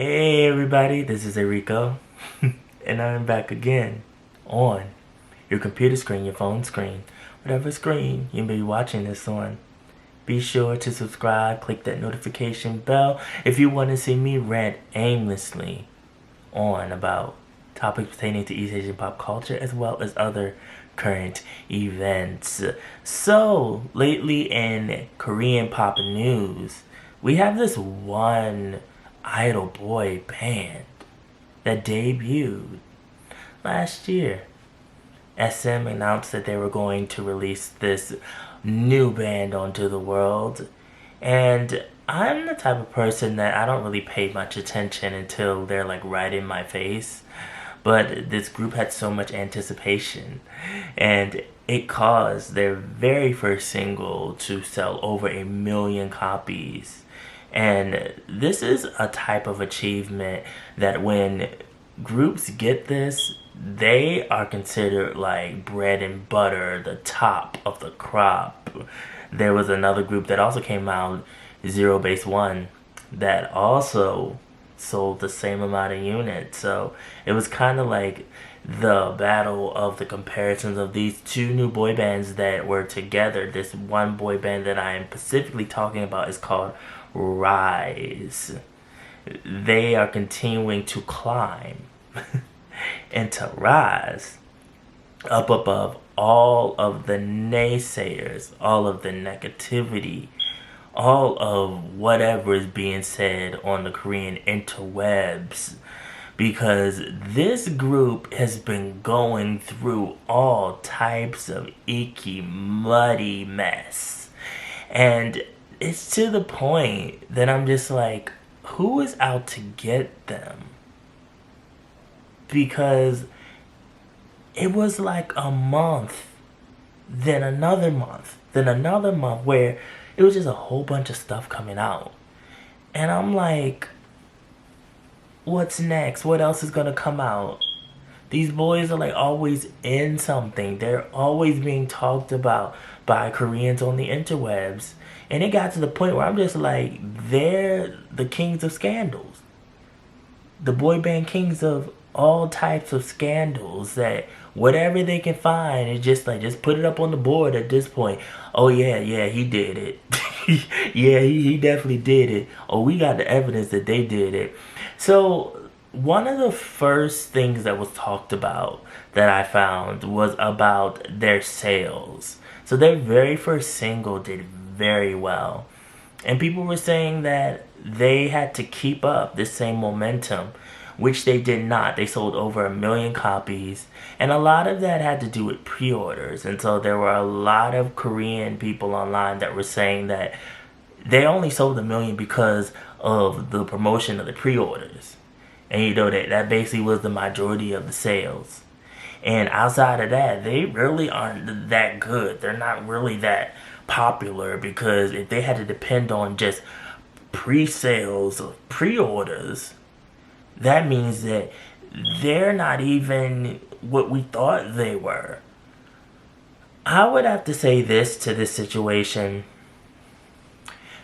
Hey everybody, this is Erico, and I'm back again on your computer screen, your phone screen, whatever screen you may be watching this on. Be sure to subscribe, click that notification bell if you want to see me rant aimlessly on about topics pertaining to East Asian pop culture as well as other current events. So, lately in Korean pop news, we have this one idol boy band that debuted last year. SM announced that they were going to release this new band onto the world, and I'm the type of person that I don't really pay much attention until they're like right in my face. But this group had so much anticipation, and it caused their very first single to sell over 1 million copies. And this is a type of achievement that when groups get this, they are considered like bread and butter, the top of the crop. There was another group that also came out, Zero Base One, that also sold the same amount of units. So it was kind of like the battle of the comparisons of these two new boy bands that were together. This one boy band that I am specifically talking about is called Riize. They are continuing to climb and to rise up above all of the naysayers, all of the negativity, all of whatever is being said on the Korean interwebs, because this group has been going through all types of icky, muddy mess. And it's to the point that I'm just like, who is out to get them? Because it was like a month, then another month, then another month where it was just a whole bunch of stuff coming out. And I'm like, what's next? What else is gonna come out? These boys are like always in something. They're always being talked about by Koreans on the interwebs. And it got to the point where I'm just like, they're the kings of scandals. The boy band kings of all types of scandals, that whatever they can find is just like, just put it up on the board at this point. Oh yeah, he did it. Yeah, he definitely did it. Oh, we got the evidence that they did it. So one of the first things that was talked about that I found was about their sales. So their very first single did very well. And people were saying that they had to keep up this same momentum, which they did not. They sold over 1 million copies, and a lot of that had to do with pre-orders. And so there were a lot of Korean people online that were saying that they only sold 1 million because of the promotion of the pre-orders. And you know that basically was the majority of the sales. And outside of that, they really aren't that good. They're not really that popular, because if they had to depend on just pre-sales or pre-orders, that means that they're not even what we thought they were. I would have to say this to this situation.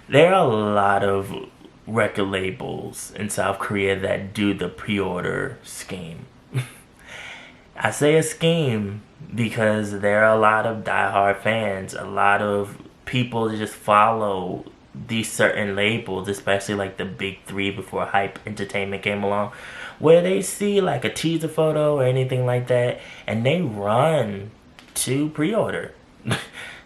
There are a lot of record labels in South Korea that do the pre-order scheme. I say a scheme because there are a lot of diehard fans, a lot of people that just follow these certain labels, especially like the big three before Hype Entertainment came along, where they see like a teaser photo or anything like that and they run to pre-order.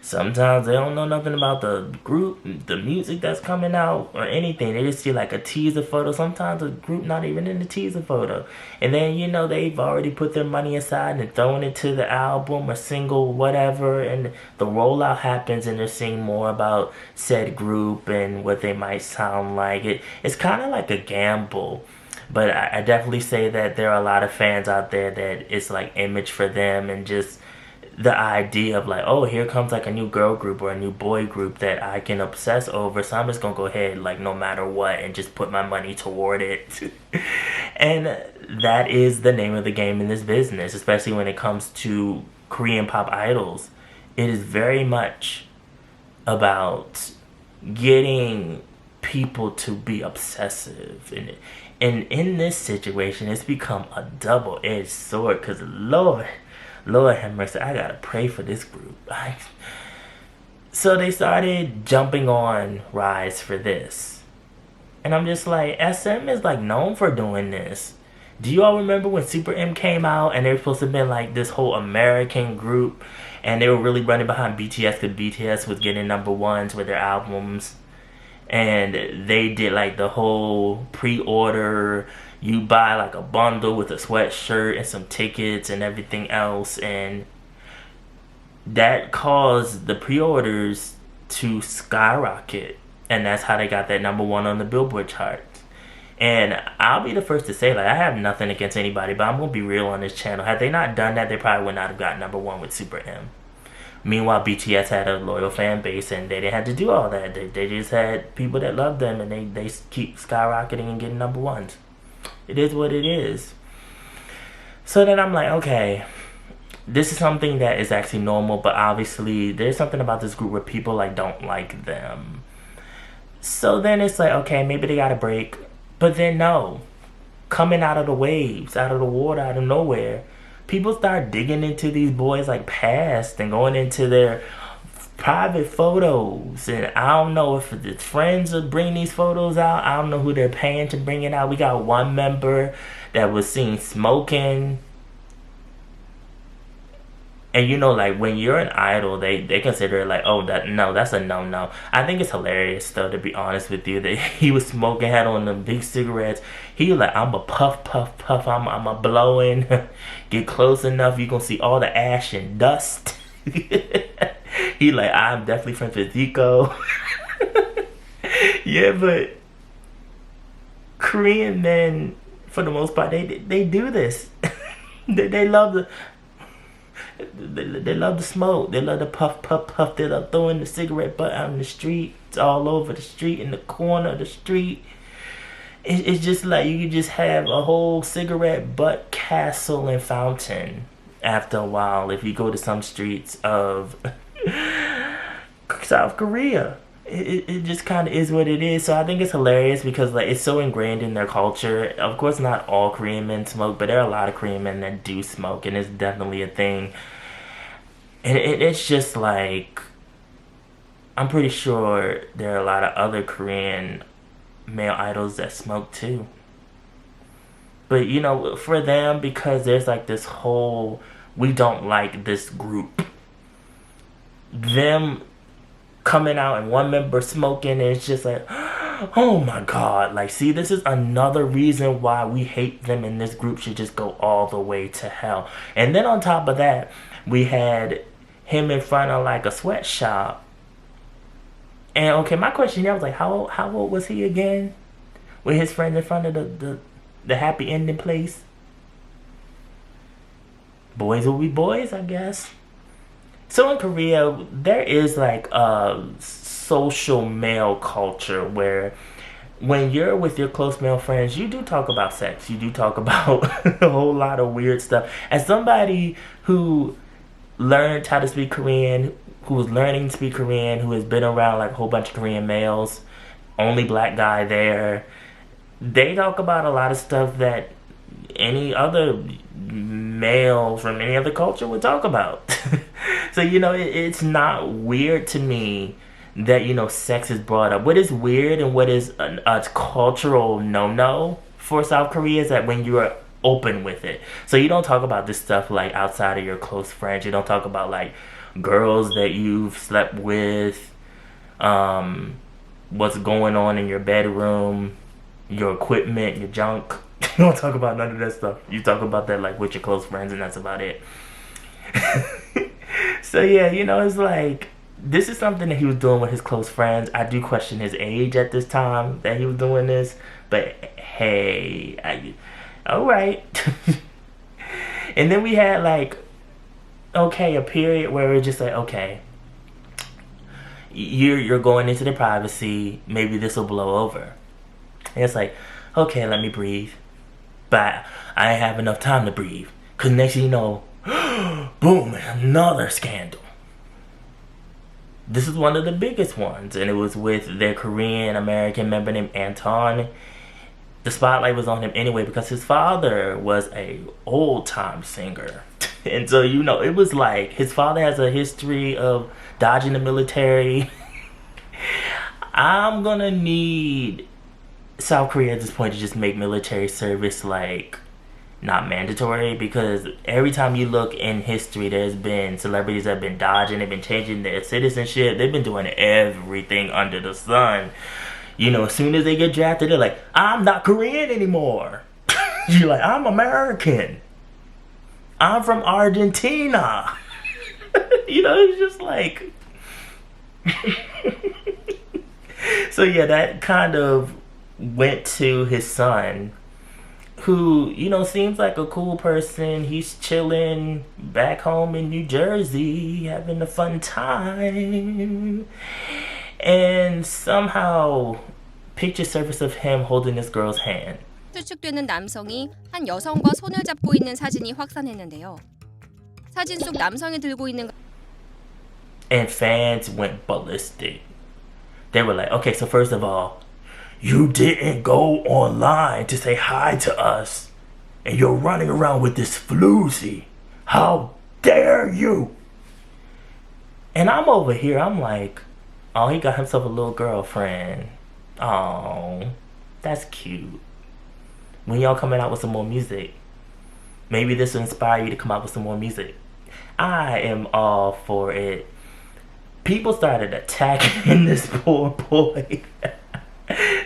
Sometimes they don't know nothing about the group, the music that's coming out, or anything. They just see like a teaser photo. Sometimes the group not even in the teaser photo. And then, they've already put their money aside and thrown it to the album or single, whatever. And the rollout happens and they're seeing more about said group and what they might sound like. It's kind of like a gamble. But I definitely say that there are a lot of fans out there that it's like image for them, and just the idea of like, oh, here comes like a new girl group or a new boy group that I can obsess over, so I'm just gonna go ahead, like, no matter what, and just put my money toward it. And that is the name of the game in this business, especially when it comes to Korean pop idols. It is very much about getting people to be obsessive, in this situation, it's become a double-edged sword. Cause Lord have mercy, I gotta pray for this group. So they started jumping on Riize for this, and I'm just like, SM is like known for doing this. Do you all remember when Super M came out and they were supposed to have been like this whole American group, and they were really running behind BTS because BTS was getting number ones with their albums, and they did like the whole pre-order, you buy like a bundle with a sweatshirt and some tickets and everything else, and that caused the pre-orders to skyrocket, and that's how they got that number one on the Billboard chart. And I'll be the first to say, like, I have nothing against anybody, but I'm gonna be real on this channel. Had they not done that, they probably would not have gotten number one with Super M. Meanwhile, BTS had a loyal fan base, and they didn't have to do all that. They just had people that loved them, and they keep skyrocketing and getting number ones. It is what it is. So then I'm like, okay, this is something that is actually normal, but obviously there's something about this group where people like don't like them. So then it's like, okay, maybe they got a break. But then no, coming out of the waves, out of the water, out of nowhere, people start digging into these boys like past and going into their private photos. And I don't know if the friends are bringing these photos out. I don't know who they're paying to bring it out. We got one member that was seen smoking. And you know, like, when you're an idol, they consider it like, oh, that's a no-no. I think it's hilarious, though, to be honest with you, that he was smoking, had on them big cigarettes. He was like, I'm a puff, puff, puff, I'm a blowing. Get close enough, you gonna see all the ash and dust. He like, I'm definitely friends with Rico. Yeah, but Korean men, for the most part, they do this. They love the... They love to smoke. They love to puff, puff, puff. They love throwing the cigarette butt out in the street. It's all over the street, in the corner of the street. It's just like you could just have a whole cigarette butt castle and fountain after a while if you go to some streets of South Korea. It just kind of is what it is. So I think it's hilarious because like it's so ingrained in their culture. Of course, not all Korean men smoke, but there are a lot of Korean men that do smoke, and it's definitely a thing. And it's just like, I'm pretty sure there are a lot of other Korean male idols that smoke too. But you know, for them, because there's like this whole, we don't like this group, them coming out and one member smoking, and it's just like, oh my god, like, see, this is another reason why we hate them, and this group should just go all the way to hell. And then on top of that, we had him in front of like a sweatshop, and okay, my question here was like, how old was he again with his friend in front of the happy ending place? Boys will be boys, I guess. So in Korea, there is like a social male culture where when you're with your close male friends, you do talk about sex. You do talk about a whole lot of weird stuff. As somebody who learned how to speak Korean, who was learning to speak Korean, who has been around like a whole bunch of Korean males, only black guy there, they talk about a lot of stuff that any other male from any other culture would talk about. So, you know, it's not weird to me that, you know, sex is brought up. What is weird and what is a cultural no-no for South Korea is that when you are open with it. So you don't talk about this stuff like outside of your close friends. You don't talk about like girls that you've slept with, what's going on in your bedroom, your equipment, your junk. You don't talk about none of that stuff. You talk about that like with your close friends, and that's about it. So yeah, you know, it's like, this is something that he was doing with his close friends. I do question his age at this time that he was doing this, but hey, alright. And then we had like, okay, a period where it's just like, okay, you're going into the privacy, maybe this will blow over. And it's like, okay, let me breathe. But I ain't have enough time to breathe. Cause next thing you know, boom, another scandal. This is one of the biggest ones, and it was with their Korean American member named Anton. the spotlight was on him anyway because his father was a old time singer. And so, you know, it was like his father has a history of dodging the military. I'm gonna need South Korea at this point to just make military service like not mandatory, because every time you look in history, there's been celebrities that have been dodging, they've been changing their citizenship, they've been doing everything under the sun. You know, as soon as they get drafted, they're like, I'm not Korean anymore. You're like, I'm American. I'm from Argentina. You know, it's just like... So yeah, that kind of went to his son, who, you know, seems like a cool person. He's chilling back home in New Jersey, having a fun time. And somehow, picture surface of him holding this girl's hand. 추측되는 남성이 한 여성과 손을 잡고 있는 사진이 확산했는데요. 사진 속 남성이 들고 있는 And fans went ballistic. They were like, okay, so first of all, you didn't go online to say hi to us, and you're running around with this floozy. How dare you? And I'm over here, I'm like, oh, he got himself a little girlfriend. Oh, that's cute. When y'all coming out with some more music, maybe this will inspire you to come out with some more music. I am all for it. People started attacking this poor boy.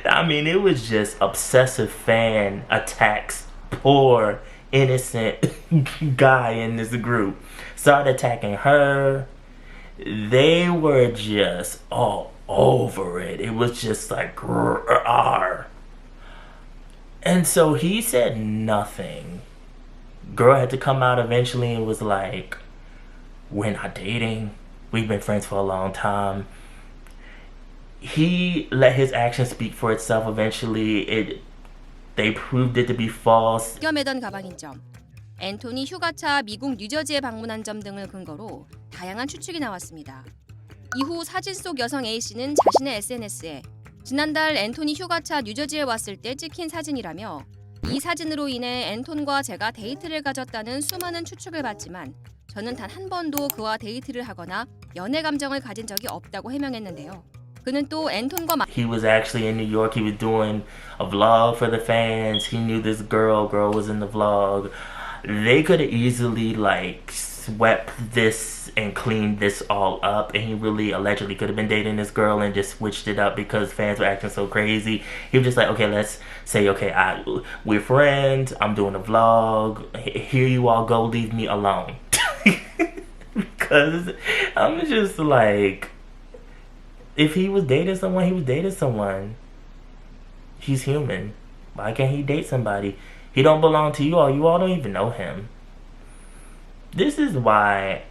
I mean, it was just obsessive fan attacks. Poor, innocent guy in this group started attacking her. They were just all over it. It was just like, grrr. And so he said nothing. Girl had to come out eventually and was like, we're not dating. We've been friends for a long time. He let his actions speak for itself eventually. They proved it to be false. 매던 가방인 점, 앤토니 휴가차 미국 뉴저지에 방문한 점 등을 근거로 다양한 추측이 나왔습니다. 이후 사진 속 여성 A씨는 자신의 SNS에 지난달 앤토니 휴가차 뉴저지에 왔을 때 찍힌 사진이라며 이 사진으로 인해 앤톤과 제가 데이트를 가졌다는 수많은 추측을 받지만 저는 단 한 번도 그와 데이트를 하거나 연애 감정을 가진 적이 없다고 해명했는데요. 그는 또 앤톤과 He was actually in New York. He was doing a vlog for the fans. He knew this girl was in the vlog. They could have easily like swept this and cleaned this all up, and he really allegedly could have been dating this girl and just switched it up because fans were acting so crazy. He was just like, okay, let's say, okay, we're friends, I'm doing a vlog, here you all go, leave me alone. Because I'm just like, if he was dating someone, he was dating someone. He's human. Why can't he date somebody? He don't belong to you all. You all don't even know him. This is why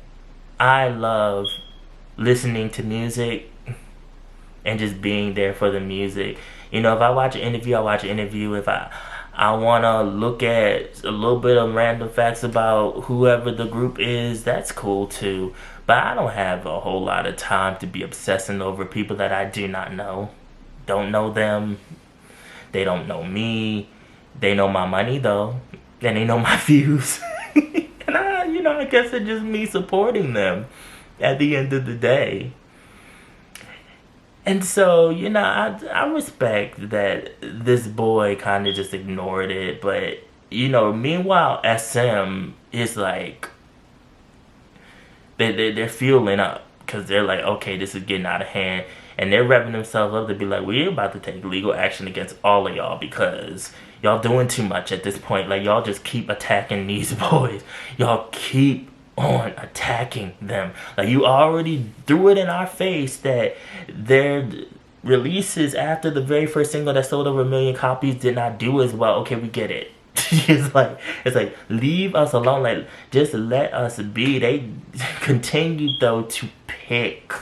I love listening to music and just being there for the music. You know, if I watch an interview, I watch an interview. If I want to look at a little bit of random facts about whoever the group is, that's cool too. But I don't have a whole lot of time to be obsessing over people that I do not know. Don't know them. They don't know me. They know my money though. And they know my views. And I guess it's just me supporting them at the end of the day. And so, I respect that this boy kind of just ignored it. But, meanwhile, SM is like, they're fueling up. Because they're like, okay, this is getting out of hand. And they're revving themselves up to be like, we're about to take legal action against all of y'all. Because y'all doing too much at this point. Like, y'all just keep attacking these boys. Y'all keep on attacking them. Like, you already threw it in our face that their releases after the very first single that sold over 1 million copies did not do as well. Okay, we get it. It's like leave us alone. Like, just let us be. They continue though to pick.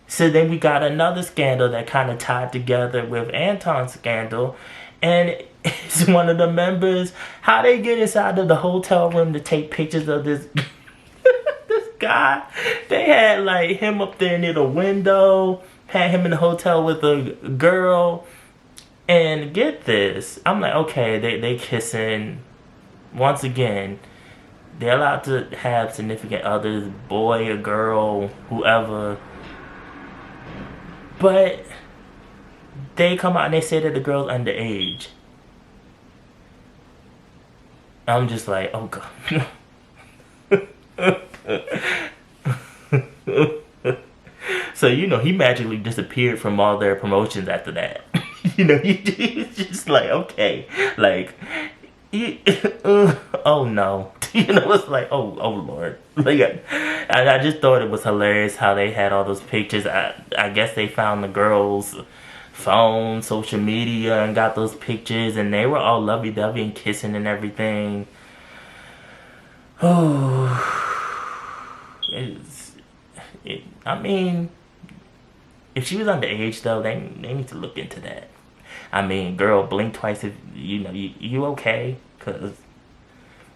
So then we got another scandal that kind of tied together with Anton's scandal, and it's one of the members. How they get inside of the hotel room to take pictures of this this guy? They had like him up there near the window, had him in the hotel with a girl. And get this, I'm like, okay, they kissing. Once again, they're allowed to have significant others, boy or girl, whoever. But they come out and they say that the girl's underage. I'm just like, oh god. So he magically disappeared from all their promotions after that. He's just like, okay, like, he, oh no. It's like, oh Lord. Like, I just thought it was hilarious how they had all those pictures. I guess they found the girls' phone, social media, and got those pictures, and they were all lovey-dovey and kissing and everything. Oh, I mean, if she was underage though, they need to look into that. I mean, girl, blink twice if you okay, cause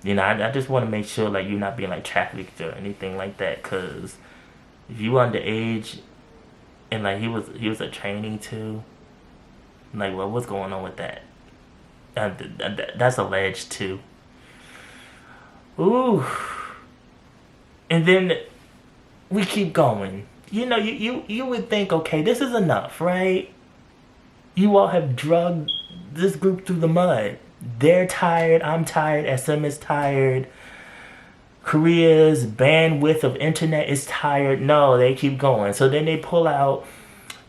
I just want to make sure like you're not being like trafficked or anything like that, cause if you underage and like he was a trainee too, like what's going on with that? That's alleged too. Ooh, and then we keep going. You would think, okay, this is enough, right? You all have drugged this group through the mud. They're tired. I'm tired. SM is tired. Korea's bandwidth of internet is tired. No, they keep going. So then they pull out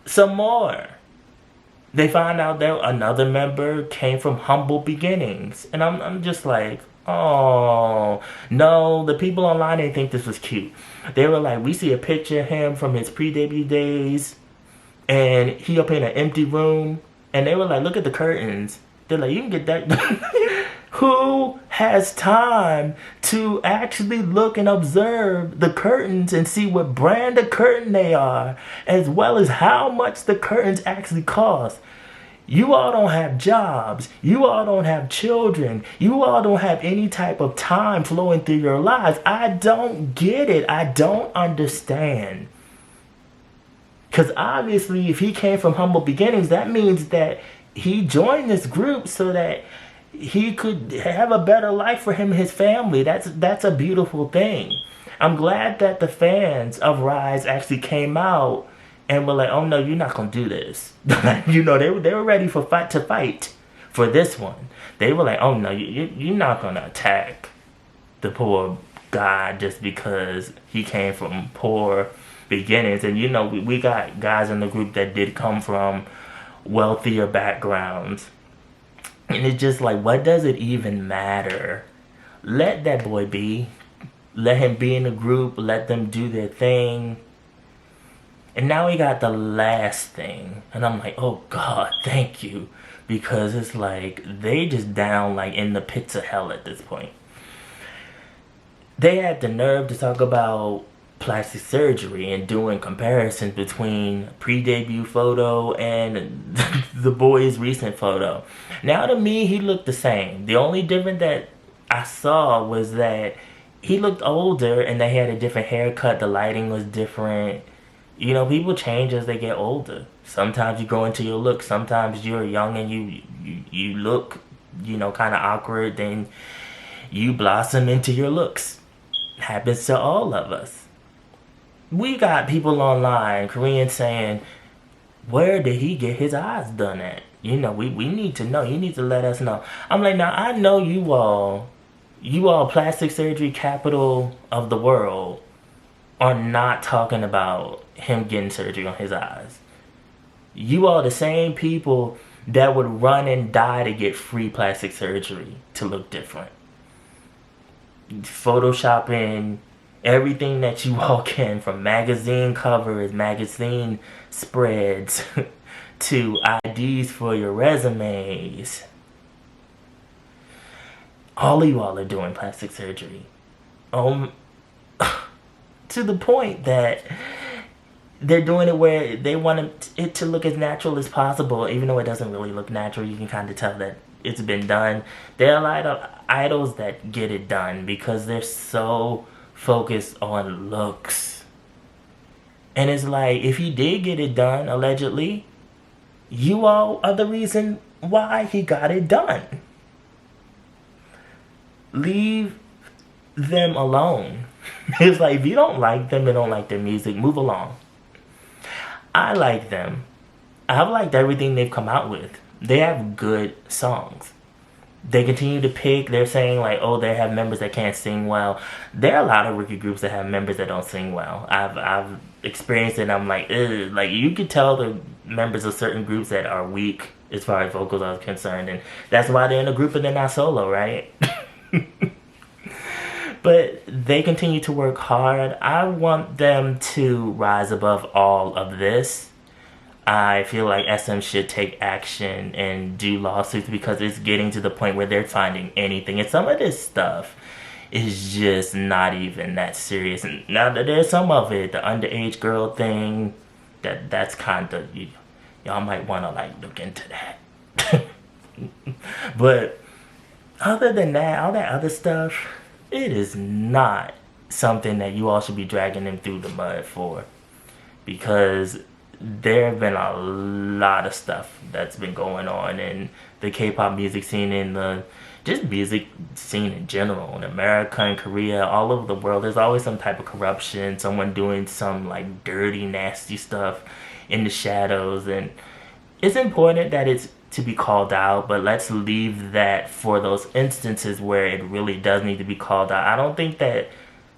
some more. They find out that another member came from humble beginnings. And I'm just like, oh, no, the people online didn't think this was cute. They were like, we see a picture of him from his pre-debut days, and he up in an empty room, and they were like, look at the curtains. They're like, you can get that. Who has time to actually look and observe the curtains and see what brand of curtain they are, as well as how much the curtains actually cost? You all don't have jobs. You all don't have children. You all don't have any type of time flowing through your lives. I don't get it. I don't understand. Because obviously, if he came from humble beginnings, that means that he joined this group so that he could have a better life for him and his family. That's a beautiful thing. I'm glad that the fans of Riize actually came out and were like, oh no, you're not gonna do this. They were ready to fight for this one. They were like, oh no, you're not gonna attack the poor guy just because he came from poor beginnings. And we got guys in the group that did come from wealthier backgrounds. And it's just like, what does it even matter? Let that boy be. Let him be in the group. Let them do their thing. And now we got the last thing. And I'm like, oh God, thank you. Because it's like, they just down like in the pits of hell at this point. They had the nerve to talk about plastic surgery and doing comparisons between pre-debut photo and the boy's recent photo. Now to me, he looked the same. The only difference that I saw was that he looked older and they had a different haircut. The lighting was different. People change as they get older. Sometimes you grow into your look. Sometimes you're young and you look, kind of awkward. Then you blossom into your looks. Happens to all of us. We got people online, Koreans, saying, where did he get his eyes done at? We need to know. You need to let us know. I'm like, now I know you all plastic surgery capital of the world are not talking about him getting surgery on his eyes. You are the same people that would run and die to get free plastic surgery to look different. Photoshopping everything that you all can, from magazine covers, magazine spreads, to IDs for your resumes. All of you all are doing plastic surgery. To the point that they're doing it where they want it to look as natural as possible, even though it doesn't really look natural. You can kind of tell that it's been done. There are a lot of idols that get it done because they're so focused on looks. And it's like, if he did get it done, allegedly, you all are the reason why he got it done. Leave them alone. It's like, if you don't like them and don't like their music, move along. I like them. I've liked everything they've come out with. They have good songs. They continue to pick. They're saying like, oh, they have members that can't sing well. There are a lot of rookie groups that have members that don't sing well. I've experienced it. And I'm like, ugh. Like, you could tell the members of certain groups that are weak as far as vocals are concerned, and that's why they're in a group and they're not solo, right? But they continue to work hard. I want them to rise above all of this. I feel like SM should take action and do lawsuits, because it's getting to the point where they're finding anything. And some of this stuff is just not even that serious. And now that there's some of it, the underage girl thing, that's kind of, y'all might want to like look into that. But other than that, all that other stuff, it is not something that you all should be dragging them through the mud for, because there have been a lot of stuff that's been going on in the K-pop music scene, and the just music scene in general, in America and Korea, all over the world. There's always some type of corruption, someone doing some like dirty, nasty stuff in the shadows, and it's important that it's to be called out, but let's leave that for those instances where it really does need to be called out. I don't think that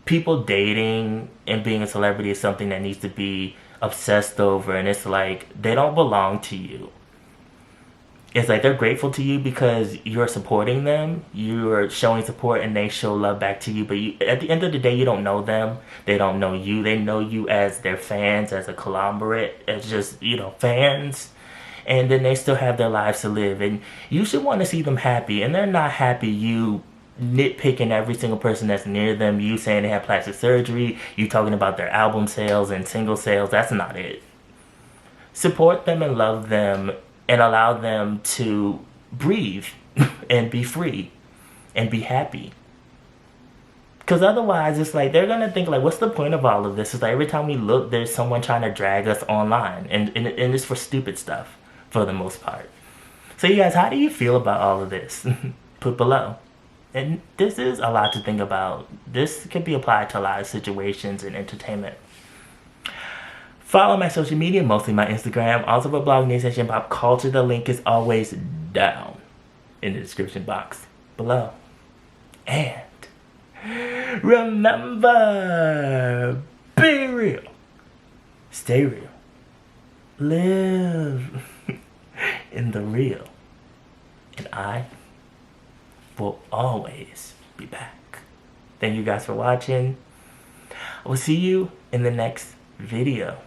people dating and being a celebrity is something that needs to be obsessed over, and it's like, they don't belong to you. It's like, they're grateful to you because you're supporting them, you're showing support, and they show love back to you, but at the end of the day, you don't know them, they don't know you, they know you as their fans, as a conglomerate, as just, fans. And then they still have their lives to live, and you should want to see them happy. And they're not happy, you nitpicking every single person that's near them, you saying they have plastic surgery, you talking about their album sales and single sales. That's not it. Support them and love them and allow them to breathe and be free and be happy. Because otherwise, it's like, they're going to think, like, what's the point of all of this? It's like, every time we look, there's someone trying to drag us online, and it's for stupid stuff for the most part. So you guys, how do you feel about all of this? Put below. And this is a lot to think about. This can be applied to a lot of situations in entertainment. Follow my social media, mostly my Instagram. Also for blog News Session Pop Culture. The link is always down in the description box below. And remember, be real, stay real, live in the real, and I will always be back. Thank you guys for watching. I will see you in the next video.